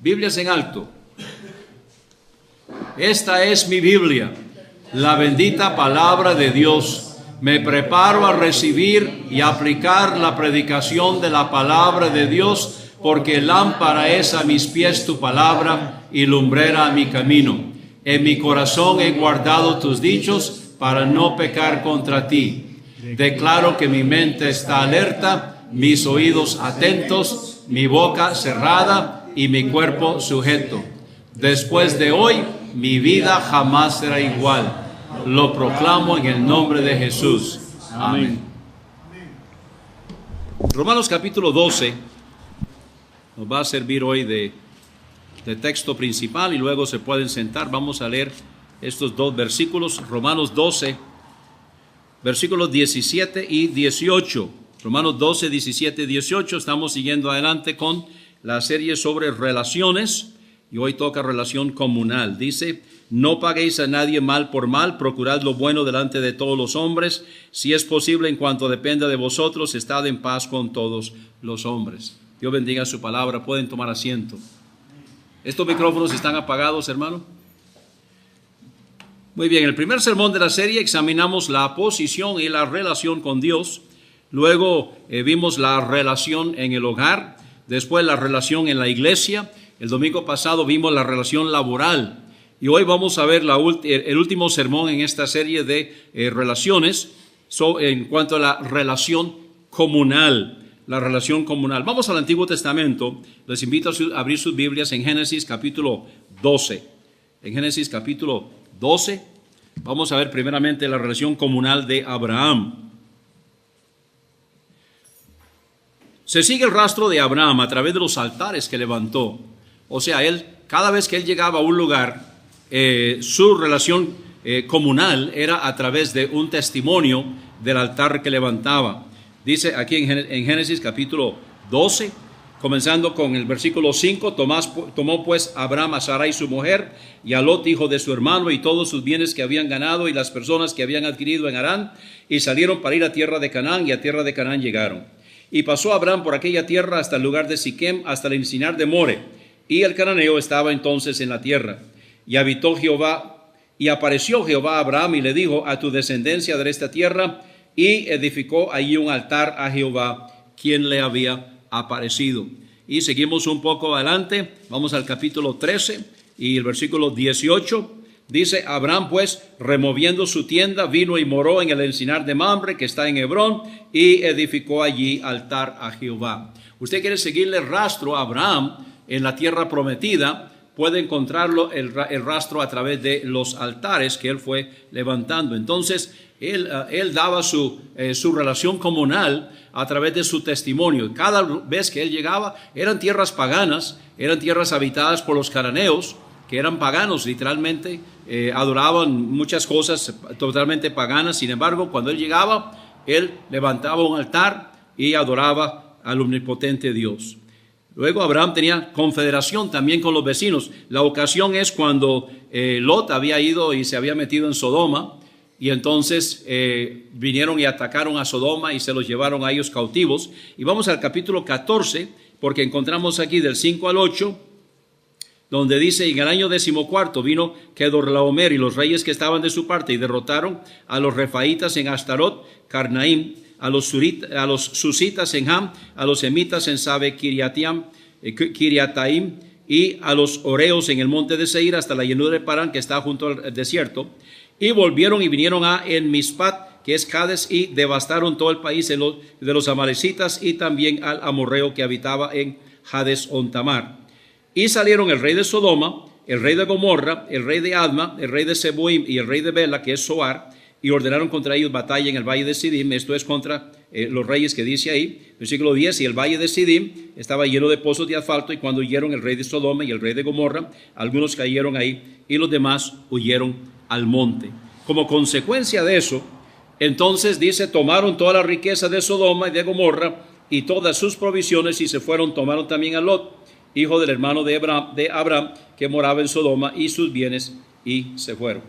Biblias en alto. Esta es mi Biblia, la bendita palabra de Dios. Me preparo a recibir y aplicar la predicación de la palabra de Dios, porque lámpara es a mis pies tu palabra y lumbrera a mi camino. En mi corazón he guardado tus dichos para no pecar contra ti. Declaro que mi mente está alerta, mis oídos atentos, mi boca cerrada y mi cuerpo sujeto. Después de hoy, mi vida jamás será igual. Lo proclamo en el nombre de Jesús. Amén. Romanos capítulo 12 nos va a servir hoy de texto principal y luego se pueden sentar. Vamos a leer estos dos versículos. Romanos 12, versículos 17 y 18. Romanos 12, 17 y 18. Estamos siguiendo adelante con la serie sobre relaciones y hoy toca relación comunal. Dice: no paguéis a nadie mal por mal, procurad lo bueno delante de todos los hombres. Si es posible, en cuanto dependa de vosotros, estad en paz con todos los hombres. Dios bendiga su palabra. Pueden tomar asiento. ¿Estos micrófonos están apagados, hermano? Muy bien, en el primer sermón de la serie examinamos la posición y la relación con Dios. Luego vimos la relación en el hogar, después la relación en la iglesia. El domingo pasado vimos la relación laboral. Y hoy vamos a ver el último sermón en esta serie de relaciones en cuanto a la relación comunal. La relación comunal. Vamos al Antiguo Testamento. Les invito a abrir sus Biblias en Génesis capítulo 12. En Génesis capítulo 12 vamos a ver primeramente la relación comunal de Abraham. Se sigue el rastro de Abraham a través de los altares que levantó. O sea, cada vez que él llegaba a un lugar, su relación comunal era a través de un testimonio del altar que levantaba. Dice aquí en Génesis capítulo 12, comenzando con el versículo 5, tomó pues Abraham a Sarai su mujer y a Lot hijo de su hermano y todos sus bienes que habían ganado y las personas que habían adquirido en Harán, y salieron para ir a tierra de Canaán, y a tierra de Canaán llegaron. Y pasó Abraham por aquella tierra hasta el lugar de Siquem, hasta el encinar de More, y el cananeo estaba entonces en la tierra. Y apareció Jehová a Abraham y le dijo: a tu descendencia daré esta tierra, y edificó allí un altar a Jehová, quien le había aparecido. Y seguimos un poco adelante, vamos al capítulo 13 y el versículo 18. Dice: Abraham pues, removiendo su tienda, vino y moró en el encinar de Mamre, que está en Hebrón, y edificó allí altar a Jehová. Usted quiere seguirle el rastro a Abraham en la tierra prometida, puede encontrarlo el rastro a través de los altares que él fue levantando. Entonces, él daba su relación comunal a través de su testimonio. Cada vez que él llegaba, eran tierras paganas, eran tierras habitadas por los cananeos, que eran paganos literalmente, adoraban muchas cosas totalmente paganas. Sin embargo, cuando él llegaba, él levantaba un altar y adoraba al omnipotente Dios. Luego Abraham tenía confederación también con los vecinos. La ocasión es cuando Lot había ido y se había metido en Sodoma, y entonces vinieron y atacaron a Sodoma y se los llevaron a ellos cautivos. Y vamos al capítulo 14, porque encontramos aquí del 5 al 8, donde dice: en el año 14 vino Kedorlaomer y los reyes que estaban de su parte y derrotaron a los refaitas en Astarot, Carnaim, a los susitas en Ham, a los emitas en Sabe Kiriataim y a los oreos en el monte de Seir hasta la llanura de Parán, que está junto al desierto. Y volvieron y vinieron a En Mispat, que es Cades, y devastaron todo el país de los amalecitas y también al amorreo que habitaba en Hades Ontamar. Y salieron el rey de Sodoma, el rey de Gomorra, el rey de Adma, el rey de Seboim y el rey de Bela, que es Zoar, y ordenaron contra ellos batalla en el valle de Sidim. Esto es contra los reyes que dice ahí, versículo 10, y el valle de Sidim estaba lleno de pozos de asfalto, y cuando huyeron el rey de Sodoma y el rey de Gomorra, algunos cayeron ahí y los demás huyeron al monte. Como consecuencia de eso, entonces dice, tomaron toda la riqueza de Sodoma y de Gomorra y todas sus provisiones y se fueron, tomaron también a Lot, hijo del hermano de Abraham, que moraba en Sodoma, y sus bienes, y se fueron.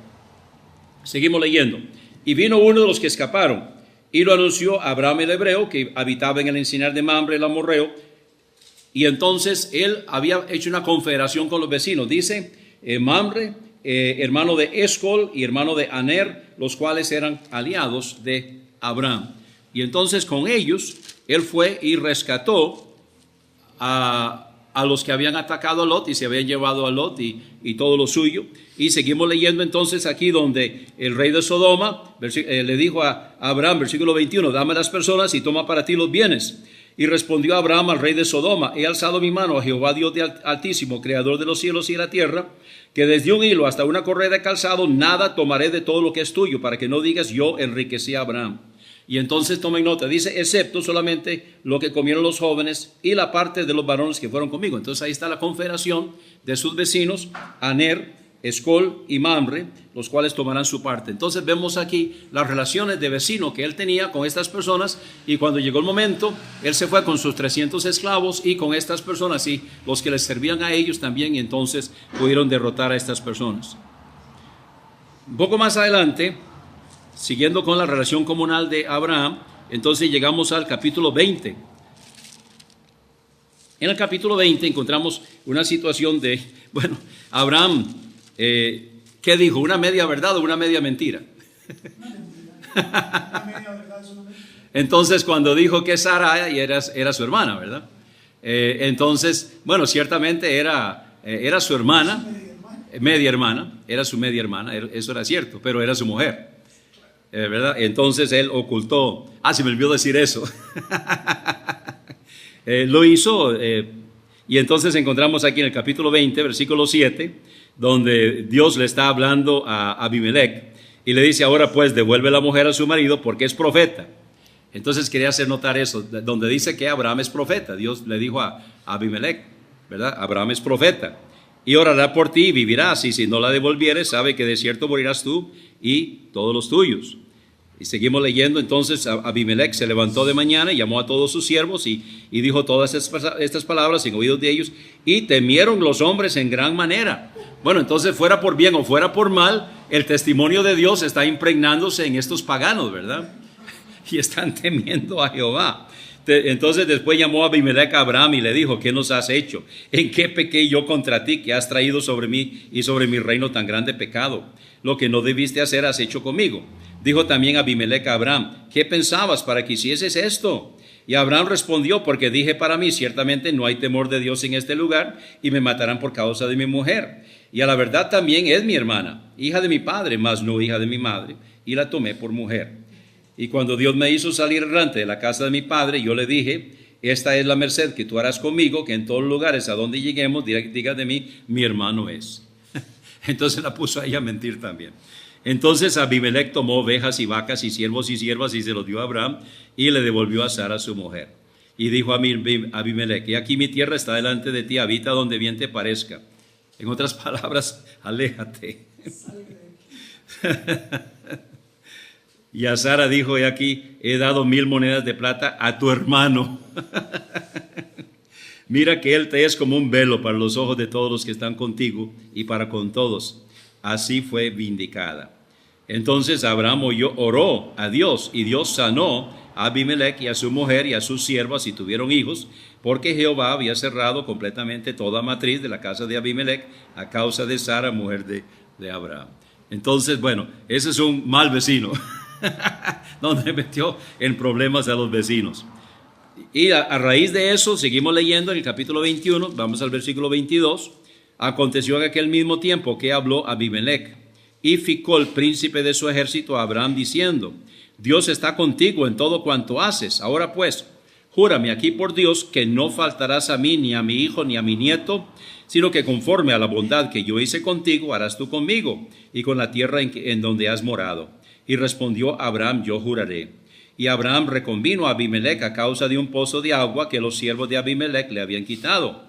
Seguimos leyendo. Y vino uno de los que escaparon y lo anunció a Abraham el hebreo, que habitaba en el encinar de Mamre el amorreo, Y entonces él había hecho una confederación con los vecinos. Dice Mamre, hermano de Escol y hermano de Aner, los cuales eran aliados de Abraham. Y entonces con ellos él fue y rescató a los que habían atacado a Lot y se habían llevado a Lot y todo lo suyo. Y seguimos leyendo entonces aquí donde el rey de Sodoma le dijo a Abraham, versículo 21, dame las personas y toma para ti los bienes. Y respondió Abraham al rey de Sodoma, he alzado mi mano a Jehová Dios de Altísimo, creador de los cielos y de la tierra, que desde un hilo hasta una correa de calzado nada tomaré de todo lo que es tuyo, para que no digas yo enriquecí a Abraham. Y entonces tomen nota, dice, excepto solamente lo que comieron los jóvenes y la parte de los varones que fueron conmigo. Entonces ahí está la confederación de sus vecinos, Aner, Escol y Mamre, los cuales tomarán su parte. Entonces vemos aquí las relaciones de vecino que él tenía con estas personas, y cuando llegó el momento, él se fue con sus 300 esclavos y con estas personas y los que les servían a ellos también, y entonces pudieron derrotar a estas personas. Un poco más adelante, siguiendo con la relación comunal de Abraham, entonces llegamos al capítulo 20. En el capítulo 20 encontramos una situación de, bueno, Abraham, ¿qué dijo? ¿Una media verdad o una media mentira? Entonces cuando dijo que Sarai era su hermana, ¿verdad? Entonces, bueno, ciertamente era su hermana, media hermana, era su media hermana, eso era cierto, pero era su mujer. ¿Verdad? Entonces él ocultó, se me olvidó decir eso. Lo hizo, y entonces encontramos aquí en el capítulo 20, versículo 7, donde Dios le está hablando a Abimelech y le dice, ahora pues devuelve la mujer a su marido porque es profeta. Entonces quería hacer notar eso, donde dice que Abraham es profeta. Dios le dijo a Abimelech, ¿verdad? Abraham es profeta y orará por ti y vivirás, y si no la devolvieres, sabe que de cierto morirás tú y todos los tuyos. Y seguimos leyendo. Entonces Abimelech se levantó de mañana y llamó a todos sus siervos y dijo todas estas palabras en oídos de ellos, y temieron los hombres en gran manera. Bueno, entonces fuera por bien o fuera por mal, el testimonio de Dios está impregnándose en estos paganos, ¿verdad? Y están temiendo a Jehová. Entonces después llamó a Abimelech a Abraham y le dijo, ¿qué nos has hecho? ¿En qué pequé yo contra ti, que has traído sobre mí y sobre mi reino tan grande pecado? Lo que no debiste hacer has hecho conmigo. Dijo también Abimelech a Abraham, ¿qué pensabas para que hicieses esto? Y Abraham respondió, porque dije para mí, ciertamente no hay temor de Dios en este lugar, y me matarán por causa de mi mujer. Y a la verdad también es mi hermana, hija de mi padre, mas no hija de mi madre, y la tomé por mujer. Y cuando Dios me hizo salir errante de la casa de mi padre, yo le dije, esta es la merced que tú harás conmigo, que en todos lugares a donde lleguemos, diga de mí, mi hermano es. Entonces la puso a ella a mentir también. Entonces Abimelech tomó ovejas y vacas y siervos y siervas y se los dio a Abraham y le devolvió a Sara su mujer. Y dijo a Abimelech, y aquí mi tierra está delante de ti, habita donde bien te parezca. En otras palabras, aléjate. Y a Sara dijo, he aquí, he dado 1000 monedas de plata a tu hermano. Mira que él te es como un velo para los ojos de todos los que están contigo y para con todos. Así fue vindicada. Entonces Abraham oró a Dios, y Dios sanó a Abimelech y a su mujer y a sus siervas, y tuvieron hijos, porque Jehová había cerrado completamente toda matriz de la casa de Abimelech a causa de Sara, mujer de Abraham. Entonces, bueno, ese es un mal vecino, donde metió en problemas a los vecinos. Y a raíz de eso, seguimos leyendo en el capítulo 21, vamos al versículo 22. Aconteció en aquel mismo tiempo que habló Abimelech y Ficol, príncipe de su ejército, a Abraham diciendo, Dios está contigo en todo cuanto haces. Ahora pues, júrame aquí por Dios que no faltarás a mí, ni a mi hijo, ni a mi nieto, sino que conforme a la bondad que yo hice contigo, harás tú conmigo y con la tierra en donde has morado. Y respondió Abraham, yo juraré. Y Abraham reconvino a Abimelech a causa de un pozo de agua que los siervos de Abimelech le habían quitado.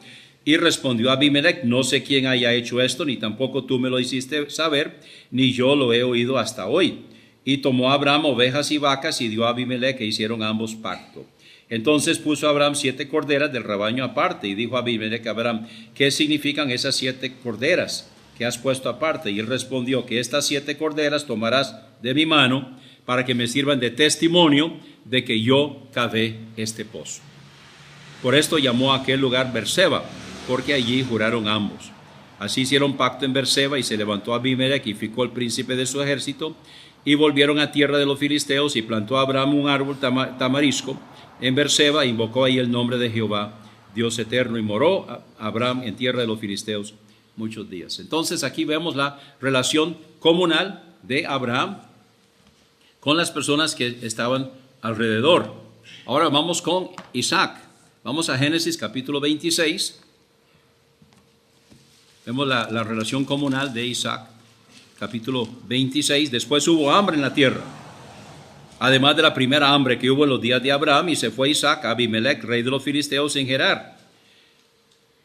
Y respondió Abimelech, no sé quién haya hecho esto, ni tampoco tú me lo hiciste saber, ni yo lo he oído hasta hoy. Y tomó Abraham ovejas y vacas y dio a Abimelech, e hicieron ambos pacto. Entonces puso Abraham 7 corderas del rebaño aparte, y dijo Abimelech a Abraham, ¿qué significan esas 7 corderas que has puesto aparte? Y él respondió, que estas 7 corderas tomarás de mi mano, para que me sirvan de testimonio de que yo cavé este pozo. Por esto llamó a aquel lugar Berseba, porque allí juraron ambos. Así hicieron pacto en Berseba, y se levantó Abimelech y ficó el príncipe de su ejército, y volvieron a tierra de los filisteos, y plantó a Abraham un árbol tamarisco en Berseba, e invocó ahí el nombre de Jehová, Dios eterno, y moró Abraham en tierra de los filisteos muchos días. Entonces aquí vemos la relación comunal de Abraham con las personas que estaban alrededor. Ahora vamos con Isaac. Vamos a Génesis capítulo 26. Vemos la relación comunal de Isaac, capítulo 26. Después hubo hambre en la tierra, además de la primera hambre que hubo en los días de Abraham, y se fue Isaac a Abimelech, rey de los filisteos, en Gerar.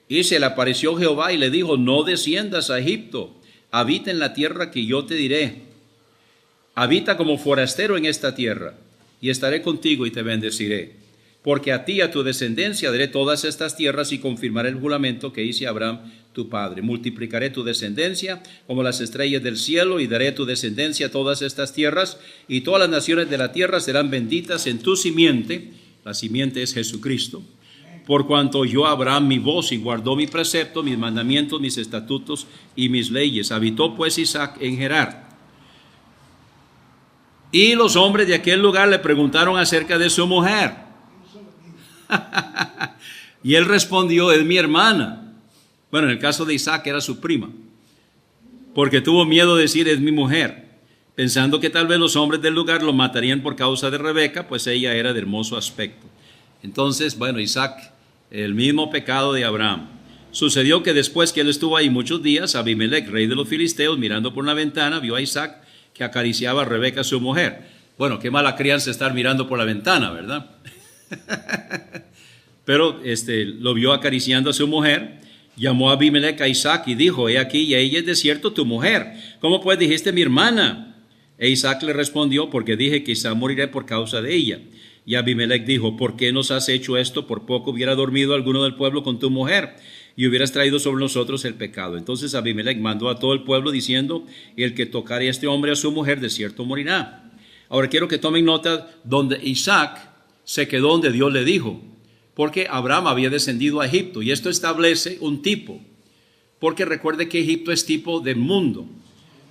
Y se le apareció Jehová y le dijo: no desciendas a Egipto, habita en la tierra que yo te diré. Habita como forastero en esta tierra, y estaré contigo y te bendeciré. Porque a ti y a tu descendencia daré todas estas tierras, y confirmaré el juramento que hice a Abraham tu padre. Multiplicaré tu descendencia como las estrellas del cielo, y daré a tu descendencia todas estas tierras, y todas las naciones de la tierra serán benditas en tu simiente. La simiente es Jesucristo. Por cuanto oyó Abraham mi voz y guardó mi precepto, mis mandamientos, mis estatutos y mis leyes. Habitó pues Isaac en Gerar. Y los hombres de aquel lugar le preguntaron acerca de su mujer. Y él respondió: es mi hermana. Bueno, en el caso de Isaac era su prima, porque tuvo miedo de decir: es mi mujer, pensando que tal vez los hombres del lugar lo matarían por causa de Rebeca, pues ella era de hermoso aspecto. Entonces, bueno, Isaac, el mismo pecado de Abraham. Sucedió que después que él estuvo ahí muchos días, Abimelech, rey de los filisteos, mirando por una ventana, vio a Isaac que acariciaba a Rebeca, su mujer. Bueno, qué mala crianza estar mirando por la ventana, ¿verdad? Pero lo vio acariciando a su mujer. Llamó a Abimelech a Isaac y dijo: he aquí, y ella es de cierto tu mujer. ¿Cómo pues dijiste mi hermana? E Isaac le respondió: porque dije, quizá moriré por causa de ella. Y Abimelech dijo: ¿por qué nos has hecho esto? Por poco hubiera dormido alguno del pueblo con tu mujer, y hubieras traído sobre nosotros el pecado. Entonces Abimelech mandó a todo el pueblo diciendo: el que tocare a este hombre a su mujer, de cierto morirá. Ahora quiero que tomen nota donde Isaac se quedó donde Dios le dijo, porque Abraham había descendido a Egipto, y esto establece un tipo, porque recuerde que Egipto es tipo del mundo.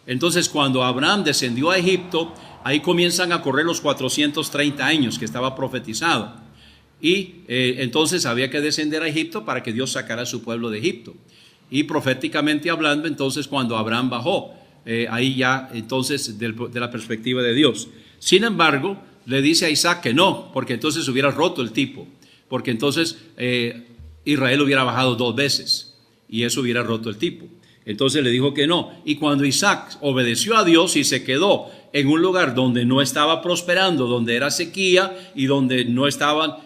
Entonces cuando Abraham descendió a Egipto, ahí comienzan a correr los 430 años que estaba profetizado. Y entonces había que descender a Egipto para que Dios sacara a su pueblo de Egipto. Y proféticamente hablando, entonces cuando Abraham bajó, ahí ya entonces de la perspectiva de Dios. Sin embargo, le dice a Isaac que no, porque entonces hubiera roto el tipo, porque entonces Israel hubiera bajado 2 veces y eso hubiera roto el tipo. Entonces le dijo que no. Y cuando Isaac obedeció a Dios y se quedó en un lugar donde no estaba prosperando, donde era sequía y donde no estaba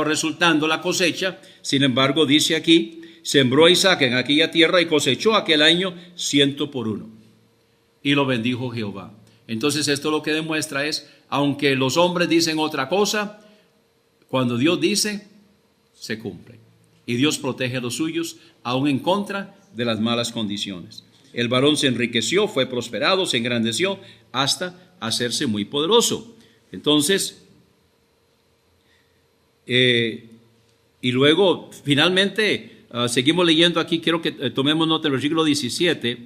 resultando la cosecha, sin embargo dice aquí: sembró Isaac en aquella tierra y cosechó aquel año 100 por 1. Y lo bendijo Jehová. Entonces esto lo que demuestra es, aunque los hombres dicen otra cosa, cuando Dios dice, se cumple. Y Dios protege a los suyos, aún en contra de las malas condiciones. El varón se enriqueció, fue prosperado, se engrandeció hasta hacerse muy poderoso. Entonces, y luego finalmente seguimos leyendo aquí. Quiero que tomemos nota del versículo 17.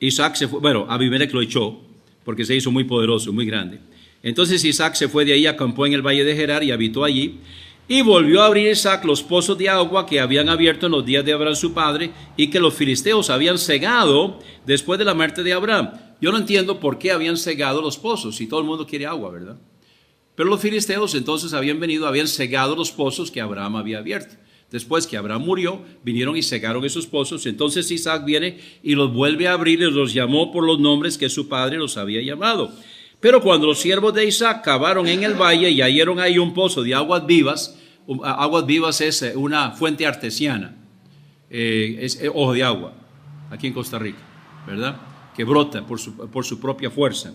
Isaac se fue, bueno, Abimelech lo echó porque se hizo muy poderoso, muy grande. Entonces Isaac se fue de ahí, acampó en el valle de Gerar y habitó allí. Y volvió a abrir Isaac los pozos de agua que habían abierto en los días de Abraham su padre, y que los filisteos habían cegado después de la muerte de Abraham. Yo no entiendo por qué habían cegado los pozos, si todo el mundo quiere agua, ¿verdad? Pero los filisteos entonces habían cegado los pozos que Abraham había abierto. Después que Abraham murió, vinieron y cegaron esos pozos. Entonces Isaac viene y los vuelve a abrir y los llamó por los nombres que su padre los había llamado. Pero cuando los siervos de Isaac cavaron en el valle y hallaron ahí un pozo de aguas vivas es una fuente artesiana, es ojo de agua, aquí en Costa Rica, ¿verdad? Que brota por su propia fuerza.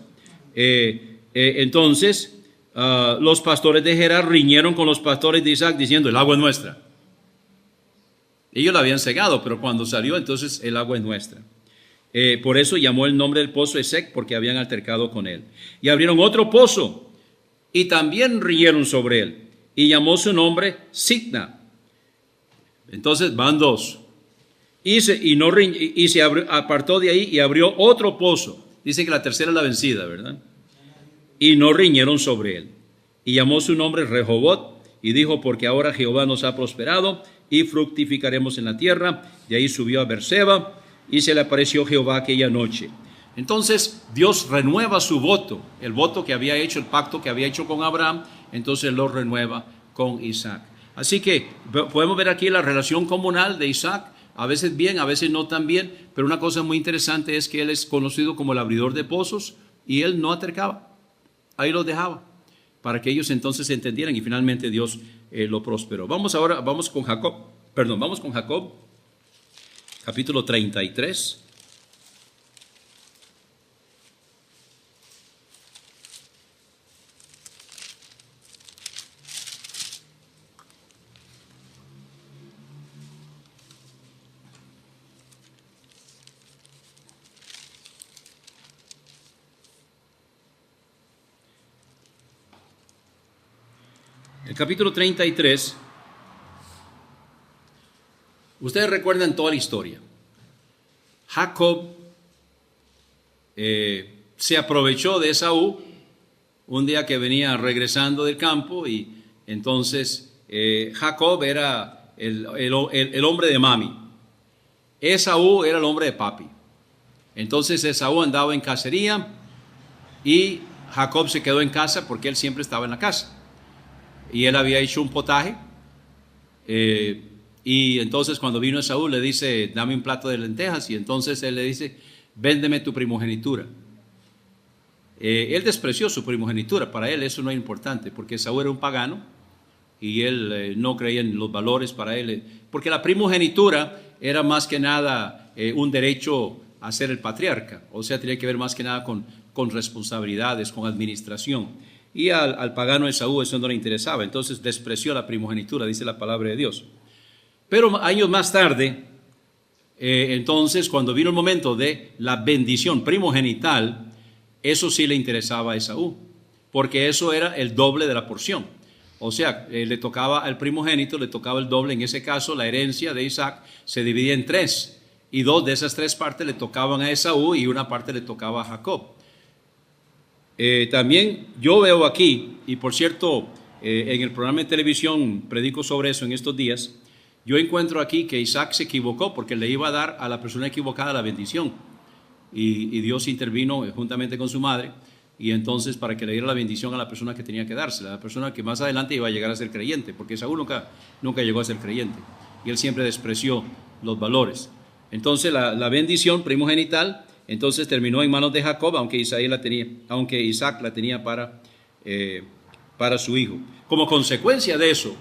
Entonces, los pastores de Gerar riñeron con los pastores de Isaac diciendo: el agua es nuestra. Ellos la habían cegado, pero cuando salió, entonces el agua es nuestra. Por eso llamó el nombre del pozo Esec, porque habían altercado con él. Y abrieron otro pozo y también riñeron sobre él. y llamó su nombre Sitna. Entonces van dos. Y se apartó de ahí y abrió otro pozo. Dice que la tercera es la vencida, ¿verdad? Y no riñeron sobre él. Y llamó su nombre Rehobot, y dijo, porque ahora Jehová nos ha prosperado y fructificaremos en la tierra. De ahí subió a Beerseba y se le apareció Jehová aquella noche. Entonces Dios renueva su voto, el voto que había hecho, el pacto que había hecho con Abraham, entonces lo renueva con Isaac. Así que podemos ver aquí la relación comunal de Isaac, a veces bien, a veces no tan bien, pero una cosa muy interesante es que él es conocido como el abridor de pozos y él no atercaba, ahí los dejaba, para que ellos entonces entendieran y finalmente Dios lo prosperó. Vamos con Jacob, capítulo 33. El capítulo 33, ustedes recuerdan toda la historia. Jacob se aprovechó de Esaú un día que venía regresando del campo y entonces Jacob era el hombre de mami. Esaú era el hombre de papi. Entonces Esaú andaba en cacería y Jacob se quedó en casa porque él siempre estaba en la casa. Y él había hecho un potaje, y entonces cuando vino Esaú le dice, dame un plato de lentejas, y entonces él le dice, véndeme tu primogenitura. Él despreció su primogenitura, para él eso no era importante, porque Esaú era un pagano, y él no creía en los valores para él, porque la primogenitura era más que nada un derecho a ser el patriarca, o sea, tenía que ver más que nada con responsabilidades, con administración. Y al pagano Esaú eso no le interesaba, entonces despreció la primogenitura, dice la palabra de Dios. Pero años más tarde, entonces cuando vino el momento de la bendición primogenital, eso sí le interesaba a Esaú, porque eso era el doble de la porción. O sea, le tocaba al primogénito, le tocaba el doble. En ese caso, la herencia de Isaac se dividía en tres, y dos de esas tres partes le tocaban a Esaú y una parte le tocaba a Jacob. También yo veo aquí, y por cierto, en el programa de televisión predico sobre eso en estos días, yo encuentro aquí que Isaac se equivocó porque le iba a dar a la persona equivocada la bendición, y Dios intervino juntamente con su madre, y entonces para que le diera la bendición a la persona que tenía que dársela, a la persona que más adelante iba a llegar a ser creyente, porque Esaú nunca llegó a ser creyente, y él siempre despreció los valores. Entonces la bendición primogenital entonces terminó en manos de Jacob, aunque Isaac la tenía para su hijo. Como consecuencia de eso,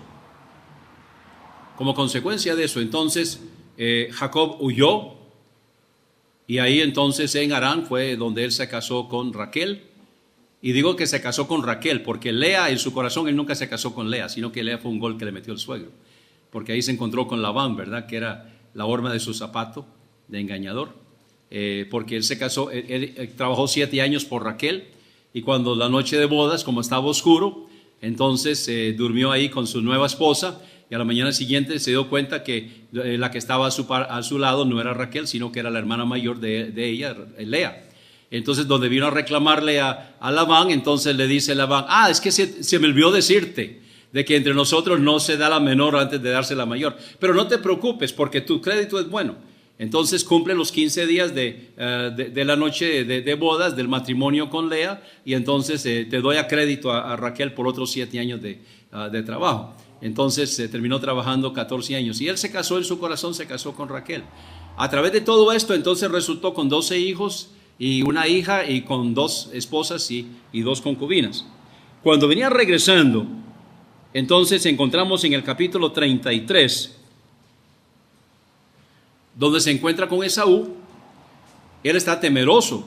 entonces Jacob huyó, y ahí entonces en Harán fue donde él se casó con Raquel. Y digo que se casó con Raquel porque Lea, en su corazón, él nunca se casó con Lea, sino que Lea fue un gol que le metió el suegro, porque ahí se encontró con Labán, ¿verdad? Que era la horma de su zapato de engañador. Porque él se casó, él trabajó 7 años por Raquel, y cuando la noche de bodas, como estaba oscuro, entonces durmió ahí con su nueva esposa, y a la mañana siguiente se dio cuenta que la que estaba a su lado no era Raquel, sino que era la hermana mayor de ella, Lea. Entonces donde vino a reclamarle a Labán, entonces le dice Labán, es que se me olvidó decirte de que entre nosotros no se da la menor antes de darse la mayor, pero no te preocupes porque tu crédito es bueno. Entonces cumple los 15 días de la noche de bodas, del matrimonio con Lea, y entonces te doy a crédito a Raquel por otros 7 años de trabajo. Entonces terminó trabajando 14 años, y él se casó, en su corazón se casó con Raquel. A través de todo esto, entonces resultó con 12 hijos y una hija, y con 2 esposas y 2 concubinas. Cuando venía regresando, entonces encontramos en el capítulo 33, donde se encuentra con Esaú. Él está temeroso,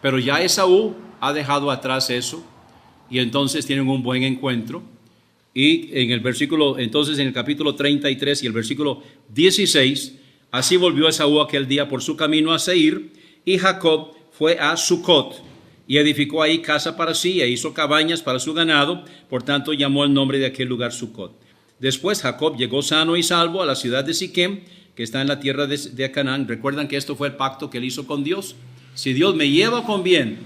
pero ya Esaú ha dejado atrás eso, y entonces tienen un buen encuentro. Y en el capítulo 33 y el versículo 16, así volvió Esaú aquel día por su camino a Seir, y Jacob fue a Sucot, y edificó ahí casa para sí e hizo cabañas para su ganado, por tanto llamó el nombre de aquel lugar Sucot. Después Jacob llegó sano y salvo a la ciudad de Siquem, que está en la tierra de Canaán. Recuerdan que esto fue el pacto que él hizo con Dios. Si Dios me lleva con bien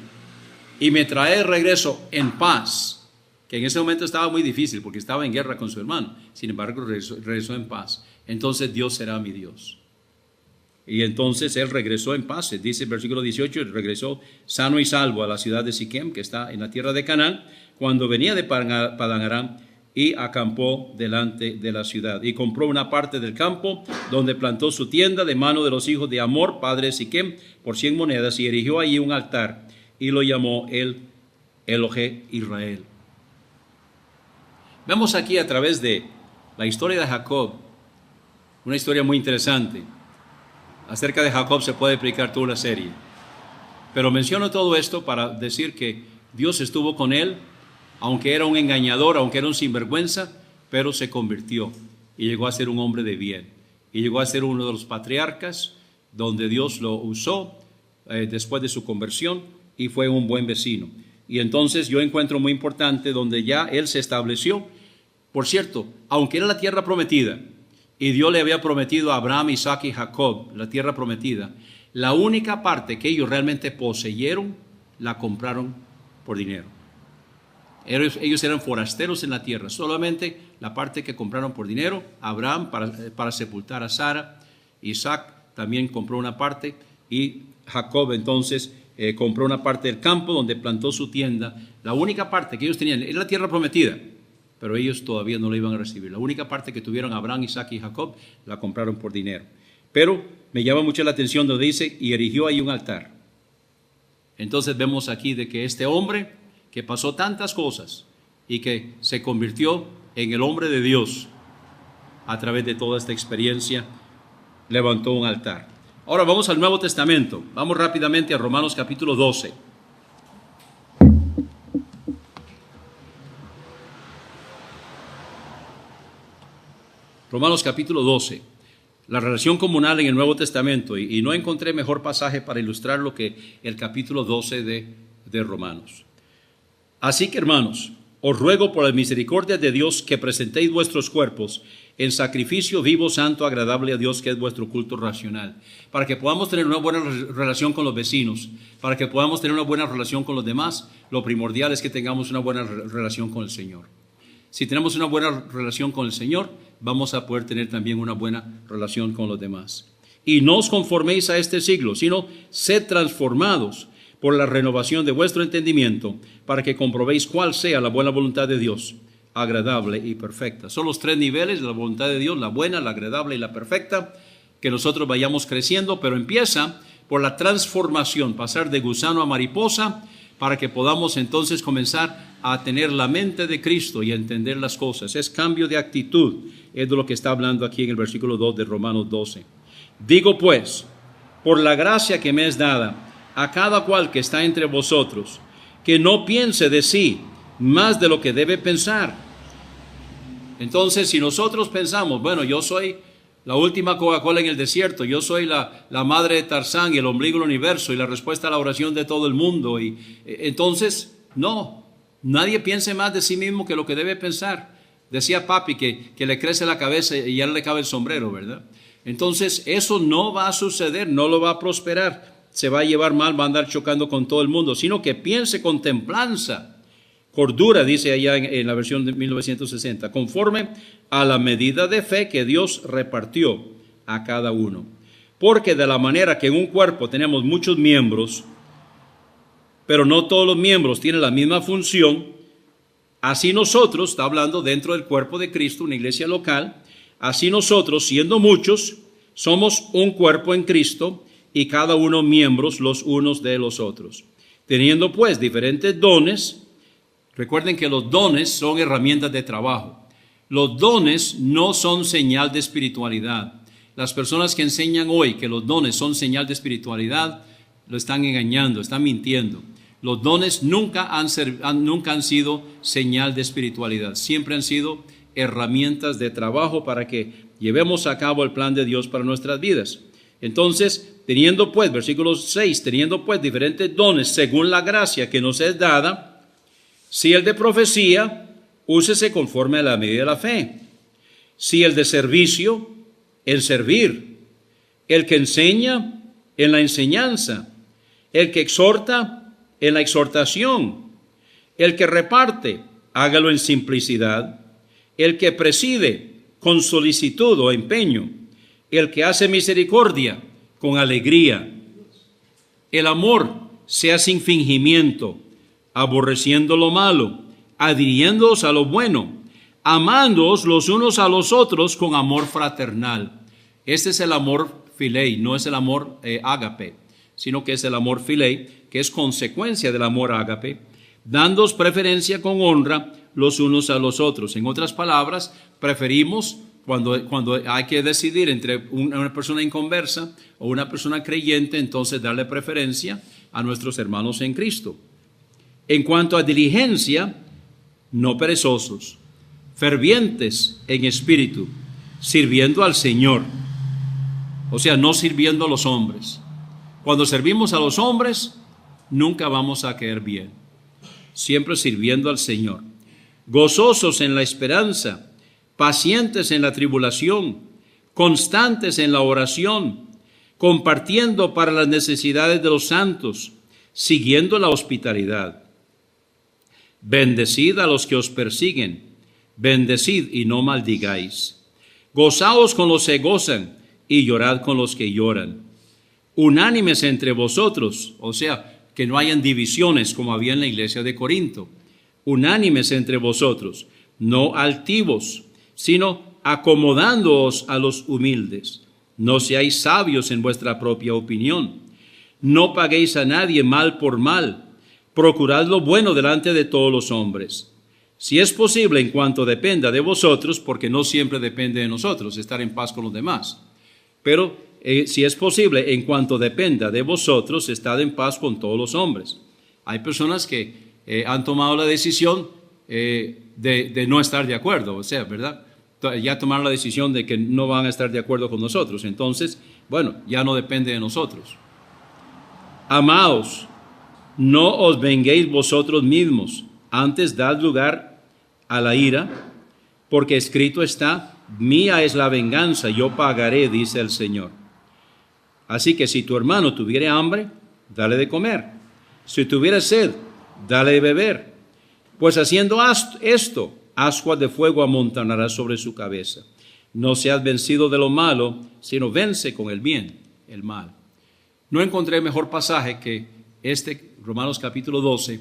y me trae de regreso en paz, que en ese momento estaba muy difícil porque estaba en guerra con su hermano, sin embargo regresó en paz, entonces Dios será mi Dios. Y entonces él regresó en paz. Dice el versículo 18, regresó sano y salvo a la ciudad de Siquem, que está en la tierra de Canaán, cuando venía de Padan Aram, y acampó delante de la ciudad. Y compró una parte del campo, donde plantó su tienda de mano de los hijos de Hamor, padre de Siquem, por 100 monedas, y erigió allí un altar, y lo llamó el Elohe Israel. Vemos aquí a través de la historia de Jacob, una historia muy interesante. Acerca de Jacob se puede explicar toda una serie. Pero menciono todo esto para decir que Dios estuvo con él, aunque era un engañador, aunque era un sinvergüenza, pero se convirtió y llegó a ser un hombre de bien. Y llegó a ser uno de los patriarcas donde Dios lo usó después de su conversión y fue un buen vecino. Y entonces yo encuentro muy importante donde ya él se estableció. Por cierto, aunque era la tierra prometida, y Dios le había prometido a Abraham, Isaac y Jacob la tierra prometida, la única parte que ellos realmente poseyeron, la compraron por dinero. Ellos eran forasteros en la tierra, solamente la parte que compraron por dinero. Abraham para sepultar a Sara, Isaac también compró una parte, y Jacob entonces compró una parte del campo donde plantó su tienda. La única parte que ellos tenían era la tierra prometida, pero ellos todavía no la iban a recibir. La única parte que tuvieron Abraham, Isaac y Jacob la compraron por dinero. Pero me llama mucho la atención donde dice, y erigió ahí un altar. Entonces vemos aquí de que este hombre que pasó tantas cosas y que se convirtió en el hombre de Dios a través de toda esta experiencia, levantó un altar. Ahora vamos al Nuevo Testamento. Vamos rápidamente a Romanos capítulo 12. Romanos capítulo 12, la relación comunal en el Nuevo Testamento, y no encontré mejor pasaje para ilustrarlo que el capítulo 12 de Romanos. Así que, hermanos, os ruego por la misericordia de Dios que presentéis vuestros cuerpos en sacrificio vivo, santo, agradable a Dios, que es vuestro culto racional, para que podamos tener una buena relación con los vecinos, para que podamos tener una buena relación con los demás. Lo primordial es que tengamos una buena relación con el Señor. Si tenemos una buena relación con el Señor, vamos a poder tener también una buena relación con los demás. Y no os conforméis a este siglo, sino sed transformados por la renovación de vuestro entendimiento, para que comprobéis cuál sea la buena voluntad de Dios, agradable y perfecta. Son los 3 niveles de la voluntad de Dios: la buena, la agradable y la perfecta, que nosotros vayamos creciendo, pero empieza por la transformación, pasar de gusano a mariposa, para que podamos entonces comenzar a tener la mente de Cristo y a entender las cosas. Es cambio de actitud, es de lo que está hablando aquí en el versículo 2 de Romanos 12. Digo pues, por la gracia que me es dada, a cada cual que está entre vosotros, que no piense de sí más de lo que debe pensar. Entonces, si nosotros pensamos, bueno, yo soy la última Coca-Cola en el desierto, yo soy la madre de Tarzán y el ombligo del universo y la respuesta a la oración de todo el mundo, y entonces, no, nadie piense más de sí mismo que lo que debe pensar. Decía papi que le crece la cabeza y ya le cabe el sombrero, ¿verdad? Entonces, eso no va a suceder, no lo va a prosperar. Se va a llevar mal, va a andar chocando con todo el mundo, sino que piense con templanza, cordura, dice allá en la versión de 1960, conforme a la medida de fe que Dios repartió a cada uno. Porque de la manera que en un cuerpo tenemos muchos miembros, pero no todos los miembros tienen la misma función, así nosotros, está hablando dentro del cuerpo de Cristo, una iglesia local, así nosotros, siendo muchos, somos un cuerpo en Cristo, y cada uno miembros los unos de los otros. Teniendo pues diferentes dones, recuerden que los dones son herramientas de trabajo. Los dones no son señal de espiritualidad. Las personas que enseñan hoy que los dones son señal de espiritualidad, lo están engañando, están mintiendo. Los dones nunca han sido señal de espiritualidad. Siempre han sido herramientas de trabajo para que llevemos a cabo el plan de Dios para nuestras vidas. Entonces, teniendo pues, versículo 6, teniendo pues diferentes dones según la gracia que nos es dada, si el de profecía, úsese conforme a la medida de la fe. Si el de servicio, en servir. El que enseña, en la enseñanza. El que exhorta, en la exhortación. El que reparte, hágalo en simplicidad. El que preside, con solicitud o empeño. El que hace misericordia, con alegría. El amor sea sin fingimiento, aborreciendo lo malo, adhiriéndoos a lo bueno, amándoos los unos a los otros con amor fraternal. Este es el amor filei, no es el amor ágape, sino que es el amor filei, que es consecuencia del amor ágape, dándoos preferencia con honra los unos a los otros. En otras palabras, preferimos cuando hay que decidir entre una persona inconversa o una persona creyente, entonces darle preferencia a nuestros hermanos en Cristo. En cuanto a diligencia, no perezosos, fervientes en espíritu, sirviendo al Señor. O sea, no sirviendo a los hombres. Cuando servimos a los hombres, nunca vamos a caer bien. Siempre sirviendo al Señor. Gozosos en la esperanza, pacientes en la tribulación, constantes en la oración, compartiendo para las necesidades de los santos, siguiendo la hospitalidad. Bendecid a los que os persiguen, bendecid y no maldigáis. Gozaos con los que gozan y llorad con los que lloran. Unánimes entre vosotros, o sea, que no hayan divisiones como había en la iglesia de Corinto. Unánimes entre vosotros, no altivos, sino acomodándoos a los humildes. No seáis sabios en vuestra propia opinión. No paguéis a nadie mal por mal. Procurad lo bueno delante de todos los hombres. Si es posible, en cuanto dependa de vosotros, porque no siempre depende de nosotros estar en paz con los demás, pero si es posible, en cuanto dependa de vosotros, estad en paz con todos los hombres. Hay personas que han tomado la decisión de no estar de acuerdo, o sea, ¿verdad? Ya tomaron la decisión de que no van a estar de acuerdo con nosotros. Entonces, bueno, ya no depende de nosotros. Amaos, no os venguéis vosotros mismos, antes dad lugar a la ira, porque escrito está, mía es la venganza, yo pagaré, dice el Señor. Así que si tu hermano tuviere hambre, dale de comer. Si tuviere sed, dale de beber. Pues haciendo esto, ascuas de fuego amontonarás sobre su cabeza. No seas vencido de lo malo, sino vence con el bien el mal. No encontré mejor pasaje que este, Romanos capítulo 12,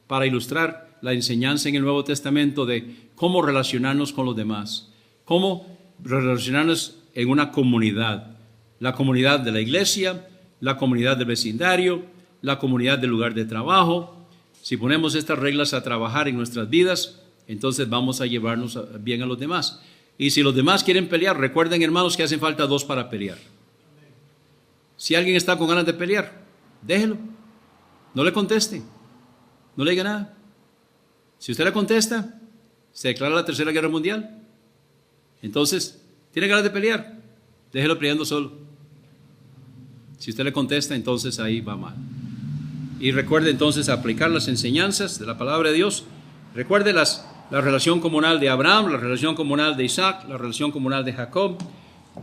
para ilustrar la enseñanza en el Nuevo Testamento de cómo relacionarnos con los demás, cómo relacionarnos en una comunidad, la comunidad de la iglesia, la comunidad del vecindario, la comunidad del lugar de trabajo. Si ponemos estas reglas a trabajar en nuestras vidas, entonces vamos a llevarnos bien a los demás. Y si los demás quieren pelear, recuerden, hermanos, que hacen falta dos para pelear. Si alguien está con ganas de pelear, déjelo. No le conteste. No le diga nada. Si usted le contesta, se declara la Tercera Guerra Mundial. Entonces, ¿tiene ganas de pelear? Déjelo peleando solo. Si usted le contesta, entonces ahí va mal. Y recuerde entonces aplicar las enseñanzas de la palabra de Dios. Recuerde la relación comunal de Abraham, la relación comunal de Isaac, la relación comunal de Jacob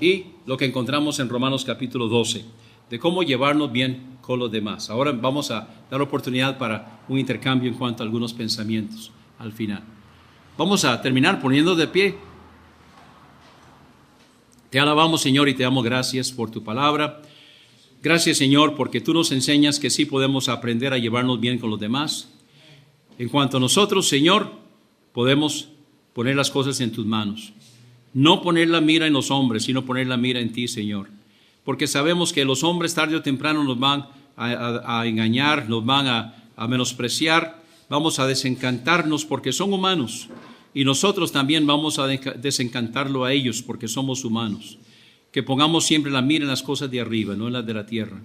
y lo que encontramos en Romanos capítulo 12, de cómo llevarnos bien con los demás. Ahora vamos a dar oportunidad para un intercambio en cuanto a algunos pensamientos al final. Vamos a terminar poniendo de pie. Te alabamos, Señor, y te damos gracias por tu palabra. Gracias, Señor, porque tú nos enseñas que sí podemos aprender a llevarnos bien con los demás. En cuanto a nosotros, Señor, podemos poner las cosas en tus manos. No poner la mira en los hombres, sino poner la mira en ti, Señor. Porque sabemos que los hombres tarde o temprano nos van a engañar, nos van a menospreciar, vamos a desencantarnos porque son humanos. Y nosotros también vamos a desencantarlo a ellos porque somos humanos. Que pongamos siempre la mira en las cosas de arriba, no en las de la tierra,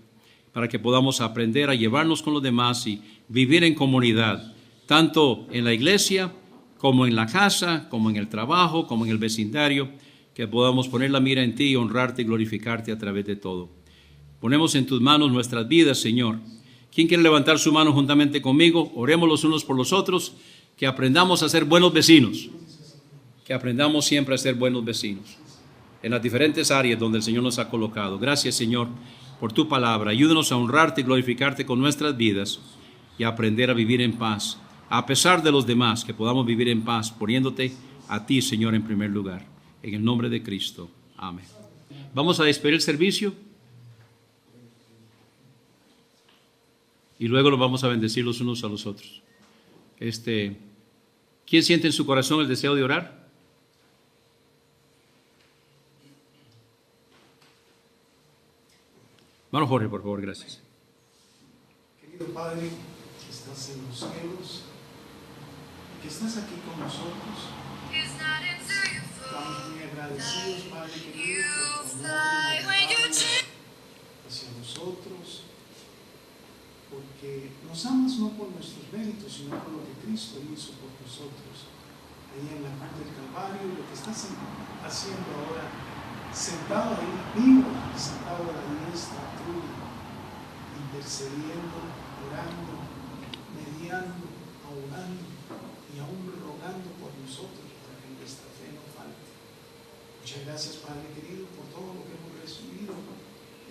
para que podamos aprender a llevarnos con los demás y vivir en comunidad, tanto en la iglesia, como en la casa, como en el trabajo, como en el vecindario, que podamos poner la mira en ti y honrarte y glorificarte a través de todo. Ponemos en tus manos nuestras vidas, Señor. ¿Quién quiere levantar su mano juntamente conmigo? Oremos los unos por los otros, que aprendamos a ser buenos vecinos, que aprendamos siempre a ser buenos vecinos en las diferentes áreas donde el Señor nos ha colocado. Gracias, Señor, por tu palabra. Ayúdanos a honrarte y glorificarte con nuestras vidas y a aprender a vivir en paz, a pesar de los demás, que podamos vivir en paz, poniéndote a ti, Señor, en primer lugar. En el nombre de Cristo. Amén. Vamos a despedir el servicio y luego los vamos a bendecir los unos a los otros. ¿Quién siente en su corazón el deseo de orar? Hermano Jorge, por favor, gracias. Querido Padre, que estás en los cielos, que estás aquí con nosotros, estamos muy agradecidos, Padre querido, por tu amor hacia nosotros, porque nos amas no por nuestros méritos, sino por lo que Cristo hizo por nosotros. Ahí en la cruz del Calvario, lo que estás haciendo ahora, sentado ahí, vivo, sentado a la diestra tuya, intercediendo, orando, mediando, ahogando y aún rogando por nosotros para que nuestra fe no falte. Muchas gracias, Padre querido, por todo lo que hemos recibido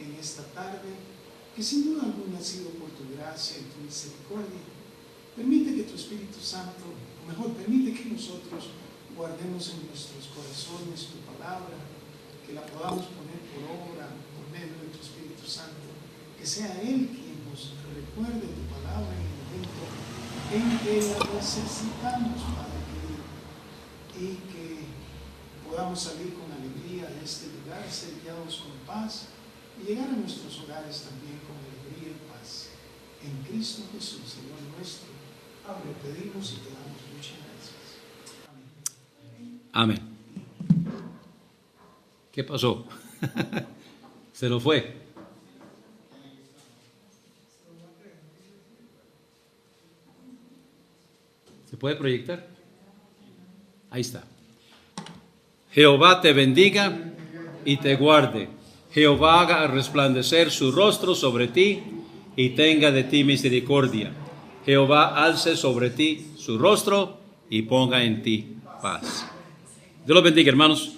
en esta tarde, que sin duda alguna ha sido por tu gracia y tu misericordia. Permite que tu Espíritu Santo, o mejor, permite que nosotros guardemos en nuestros corazones tu palabra, que la podamos poner por obra, por medio de tu Espíritu Santo, que sea Él quien nos recuerde tu palabra en el momento en que la necesitamos, Padre querido, y que podamos salir con alegría de este lugar, ser guiados con paz y llegar a nuestros hogares también con alegría y paz. En Cristo Jesús, Señor nuestro, lo pedimos y te damos muchas gracias. Amén. ¿Qué pasó? Se nos fue. ¿Se puede proyectar? Ahí está. Jehová te bendiga y te guarde. Jehová haga resplandecer su rostro sobre ti y tenga de ti misericordia. Jehová alce sobre ti su rostro y ponga en ti paz. Dios los bendiga, hermanos.